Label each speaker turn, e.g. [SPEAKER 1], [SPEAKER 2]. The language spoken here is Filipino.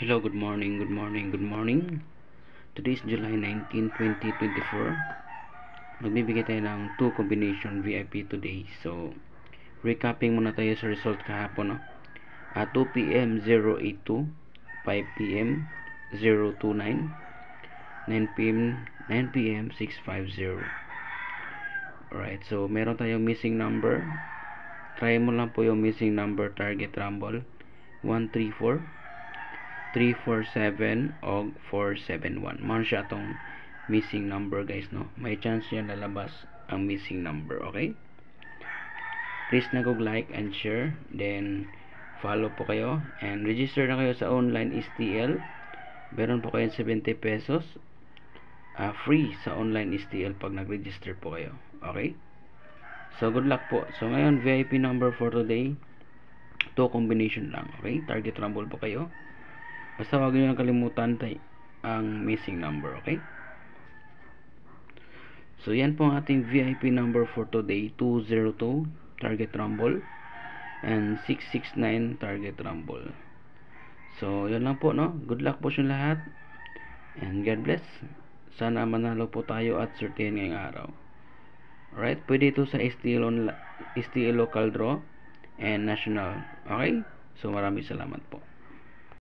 [SPEAKER 1] Hello, good morning, good morning, good morning. Today is July 19, 2024. Magbibigay tayo ng 2 combination VIP today. So, recapping muna tayo sa result kahapon. No? 2 p.m. 082, 5 p.m. 029, 9 p.m. 9 p.m. 650. Alright, so meron tayong missing number. Try mo lang po yung missing number target rumble. 134 347 o 471. Man siya atong missing number, guys, no? May chance yan lalabas ang missing number, okay? Please like and share, then follow po kayo and register na kayo sa online STL. Meron po kayo 70 pesos free sa online STL pag nag-register po kayo, okay? So good luck po. So ngayon, VIP number for today, 2 combination lang, okay? Target rumble po kayo. Basta huwag nyo kalimutan ang missing number, okay? So yan po ang ating VIP number for today, 202 target rumble and 669 target rumble. So yan lang po, no? Good luck po sa lahat and God bless. Sana manalo po tayo at certain ngayong araw. Alright, pwede ito sa STL local draw and national, okay? So maraming salamat po.